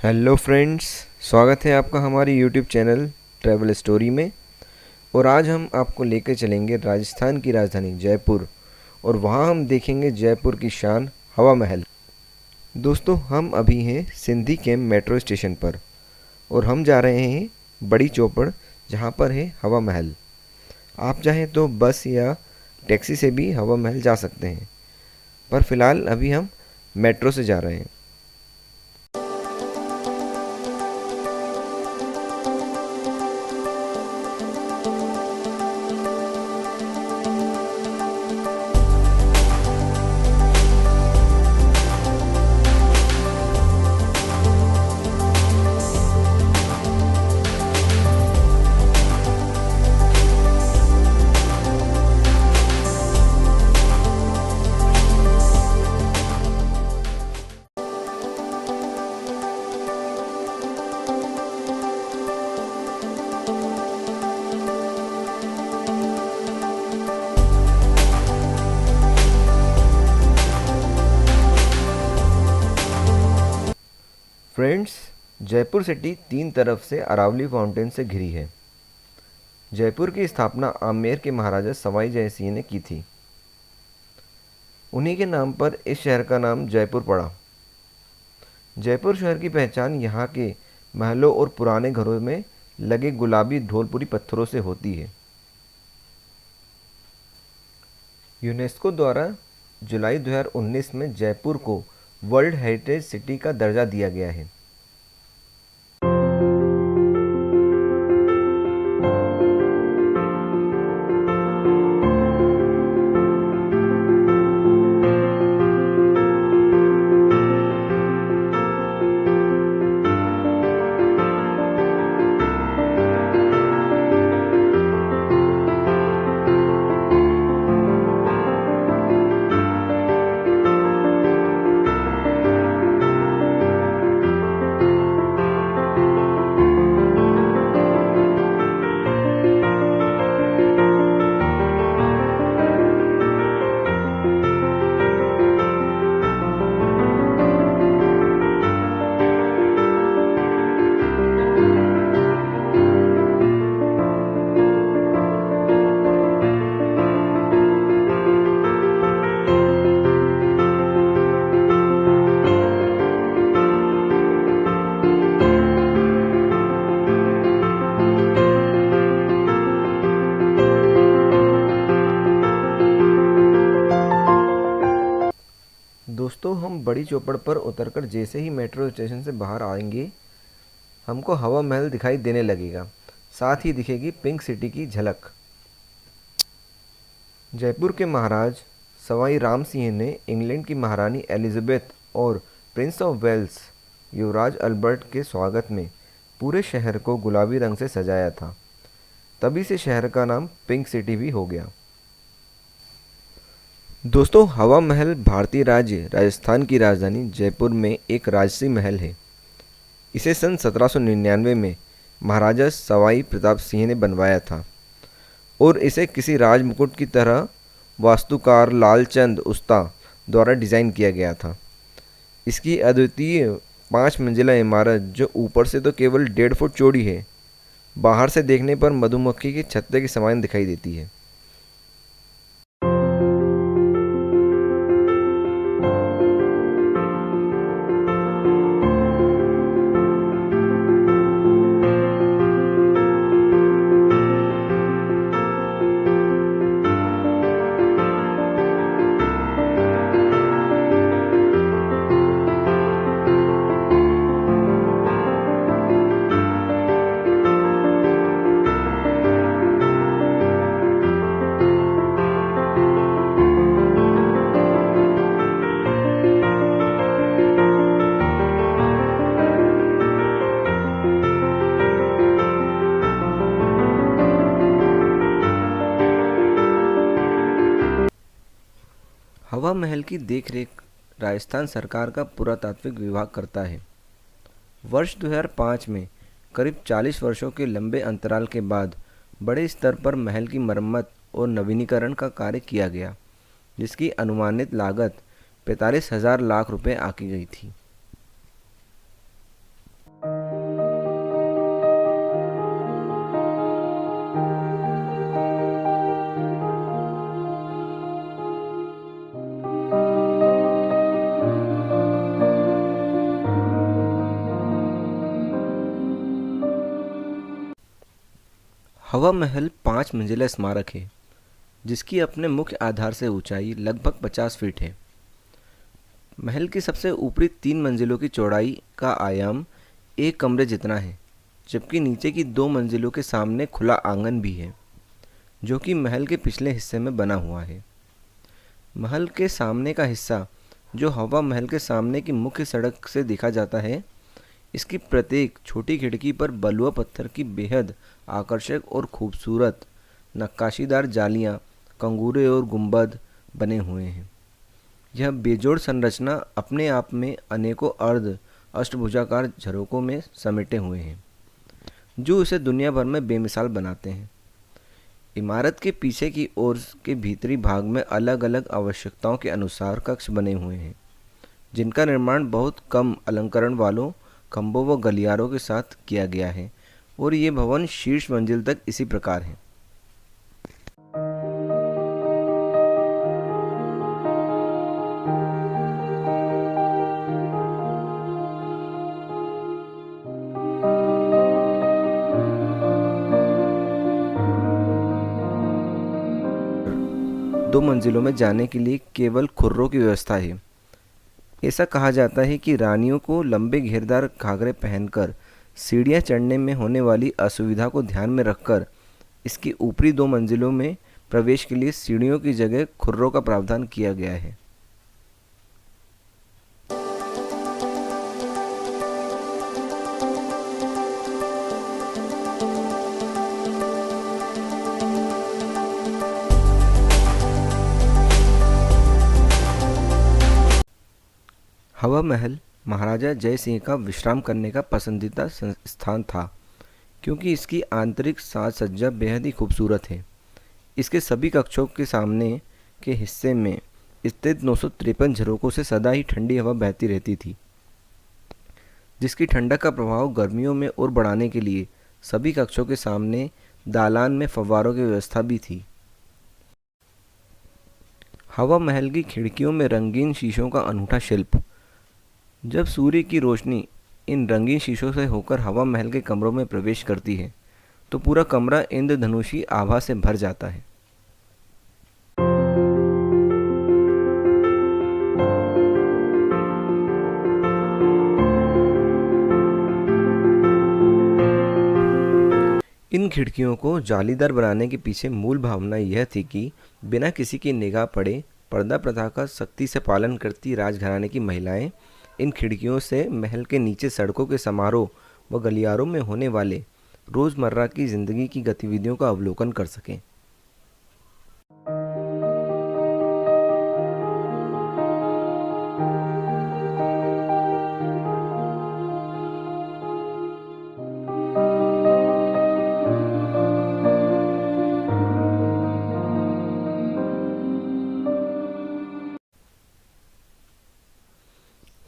Hello friends, स्वागत है आपका हमारी यूट्यूब चैनल ट्रैवल स्टोरी में। और आज हम आपको लेकर चलेंगे राजस्थान की राजधानी जयपुर, और वहाँ हम देखेंगे जयपुर की शान हवा महल। दोस्तों, हम अभी हैं सिंधी कैंप मेट्रो स्टेशन पर और हम जा रहे हैं बड़ी चौपड़, जहाँ पर है हवा महल। आप चाहें तो बस या टैक्सी से भी हवा महल जा सकते हैं, पर फ़िलहाल अभी हम मेट्रो से जा रहे हैं। फ्रेंड्स, जयपुर सिटी तीन तरफ से अरावली फाउंटेन से घिरी है। जयपुर की स्थापना आमेर के महाराजा सवाई जय सिंह ने की थी। उन्हीं के नाम पर इस शहर का नाम जयपुर पड़ा। जयपुर शहर की पहचान यहाँ के महलों और पुराने घरों में लगे गुलाबी ढोलपुरी पत्थरों से होती है। यूनेस्को द्वारा जुलाई 2019 में जयपुर को वर्ल्ड हेरिटेज सिटी का दर्जा दिया गया है। दोस्तों, हम बड़ी चौपड़ पर उतरकर जैसे ही मेट्रो स्टेशन से बाहर आएंगे, हमको हवा महल दिखाई देने लगेगा। साथ ही दिखेगी पिंक सिटी की झलक। जयपुर के महाराज सवाई राम सिंह ने इंग्लैंड की महारानी एलिजाबेथ और प्रिंस ऑफ वेल्स युवराज अल्बर्ट के स्वागत में पूरे शहर को गुलाबी रंग से सजाया था। तभी से शहर का नाम पिंक सिटी भी हो गया। दोस्तों, हवा महल भारतीय राज्य राजस्थान की राजधानी जयपुर में एक राजसी महल है। इसे सन 1799 में महाराजा सवाई प्रताप सिंह ने बनवाया था और इसे किसी राजमुकुट की तरह वास्तुकार लालचंद उस्ता द्वारा डिज़ाइन किया गया था। इसकी अद्वितीय 5 मंजिला इमारत, जो ऊपर से तो केवल 1.5 फुट चौड़ी है, बाहर से देखने पर मधुमक्खी के छत्ते के समान दिखाई देती है। हवा महल की देखरेख राजस्थान सरकार का पुरातात्विक विभाग करता है। वर्ष 2005 में करीब 40 वर्षों के लंबे अंतराल के बाद बड़े स्तर पर महल की मरम्मत और नवीनीकरण का कार्य किया गया, जिसकी अनुमानित लागत 45,000 लाख रुपए आकी गई थी। हवा महल 5 मंजिला स्मारक है जिसकी अपने मुख्य आधार से ऊंचाई लगभग 50 फीट है। महल की सबसे ऊपरी 3 मंजिलों की चौड़ाई का आयाम एक कमरे जितना है, जबकि नीचे की 2 मंजिलों के सामने खुला आंगन भी है जो कि महल के पिछले हिस्से में बना हुआ है। महल के सामने का हिस्सा जो हवा महल के सामने की मुख्य सड़क से देखा जाता है, इसकी प्रत्येक छोटी खिड़की पर बलुआ पत्थर की बेहद आकर्षक और खूबसूरत नक्काशीदार जालियां, कंगूरे और गुंबद बने हुए हैं। यह बेजोड़ संरचना अपने आप में अनेकों अर्ध अष्टभुजाकार झरोकों में समेटे हुए हैं जो इसे दुनिया भर में बेमिसाल बनाते हैं। इमारत के पीछे की ओर के भीतरी भाग में अलग अलग आवश्यकताओं के अनुसार कक्ष बने हुए हैं जिनका निर्माण बहुत कम अलंकरण वालों खंभों व गलियारों के साथ किया गया है और ये भवन शीर्ष मंजिल तक इसी प्रकार है। दो मंजिलों में जाने के लिए केवल खुर्रों की व्यवस्था है। ऐसा कहा जाता है कि रानियों को लंबे घेरदार घाघरे पहनकर सीढ़ियां चढ़ने में होने वाली असुविधा को ध्यान में रखकर इसकी ऊपरी 2 मंजिलों में प्रवेश के लिए सीढ़ियों की जगह खुर्रों का प्रावधान किया गया है। हवा महल महाराजा जय सिंह का विश्राम करने का पसंदीदा स्थान था क्योंकि इसकी आंतरिक साज सज्जा बेहद ही खूबसूरत है। इसके सभी कक्षों के सामने के हिस्से में स्थित 953 झरोकों से सदा ही ठंडी हवा बहती रहती थी, जिसकी ठंडक का प्रभाव गर्मियों में और बढ़ाने के लिए सभी कक्षों के सामने दालान में फव्वारों की व्यवस्था भी थी। हवा महल की खिड़कियों में रंगीन शीशों का अनूठा शिल्प। जब सूर्य की रोशनी इन रंगीन शीशों से होकर हवा महल के कमरों में प्रवेश करती है तो पूरा कमरा इंद्रधनुषी आभा से भर जाता है। इन खिड़कियों को जालीदार बनाने के पीछे मूल भावना यह थी कि बिना किसी की निगाह पड़े पर्दा प्रथा का सख्ती से पालन करती राजघराने की महिलाएं इन खिड़कियों से महल के नीचे सड़कों के समारोह व गलियारों में होने वाले रोज़मर्रा की ज़िंदगी की गतिविधियों का अवलोकन कर सकें।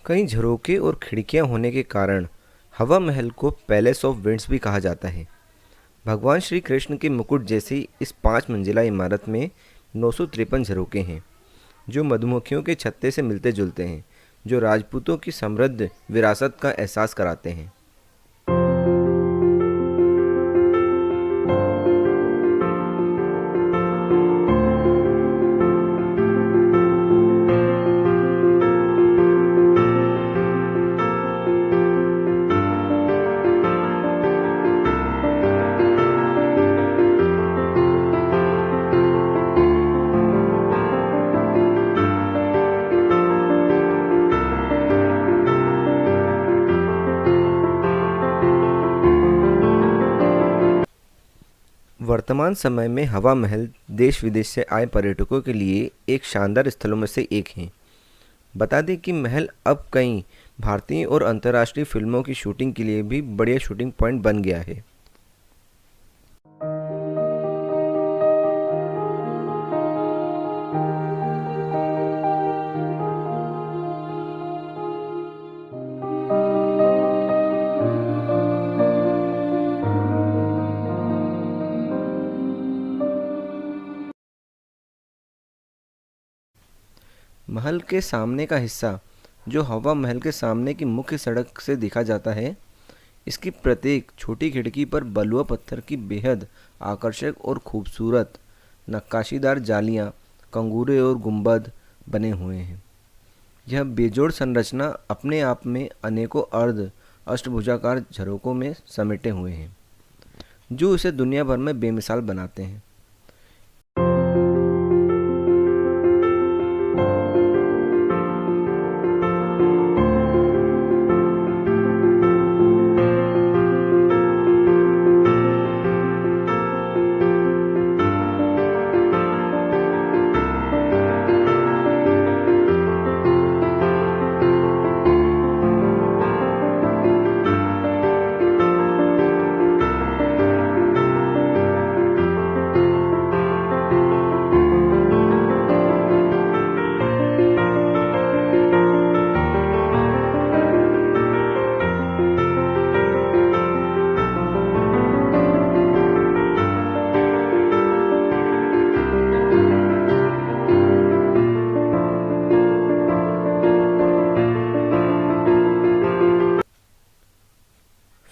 कई झरोखे और खिड़कियां होने के कारण हवा महल को पैलेस ऑफ विंड्स भी कहा जाता है। भगवान श्री कृष्ण के मुकुट जैसी इस 5 मंजिला इमारत में 953 झरोखे हैं जो मधुमक्खियों के छत्ते से मिलते जुलते हैं, जो राजपूतों की समृद्ध विरासत का एहसास कराते हैं। वर्तमान समय में हवा महल देश विदेश से आए पर्यटकों के लिए एक शानदार स्थलों में से एक है। बता दें कि महल अब कई भारतीय और अंतर्राष्ट्रीय फिल्मों की शूटिंग के लिए भी बढ़िया शूटिंग पॉइंट बन गया है। महल के सामने का हिस्सा जो हवा महल के सामने की मुख्य सड़क से देखा जाता है, इसकी प्रत्येक छोटी खिड़की पर बलुआ पत्थर की बेहद आकर्षक और खूबसूरत नक्काशीदार जालियां, कंगूरे और गुंबद बने हुए हैं। यह बेजोड़ संरचना अपने आप में अनेकों अर्ध अष्टभुजाकार झरोकों में समेटे हुए हैं, जो इसे दुनिया भर में बेमिसाल बनाते हैं।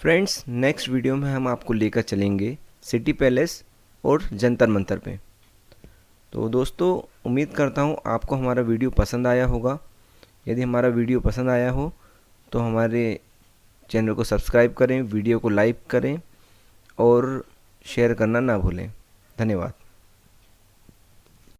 फ्रेंड्स, नेक्स्ट वीडियो में हम आपको लेकर चलेंगे सिटी पैलेस और जंतर मंतर पे। तो दोस्तों, उम्मीद करता हूँ आपको हमारा वीडियो पसंद आया होगा। यदि हमारा वीडियो पसंद आया हो तो हमारे चैनल को सब्सक्राइब करें, वीडियो को लाइक करें और शेयर करना ना भूलें। धन्यवाद।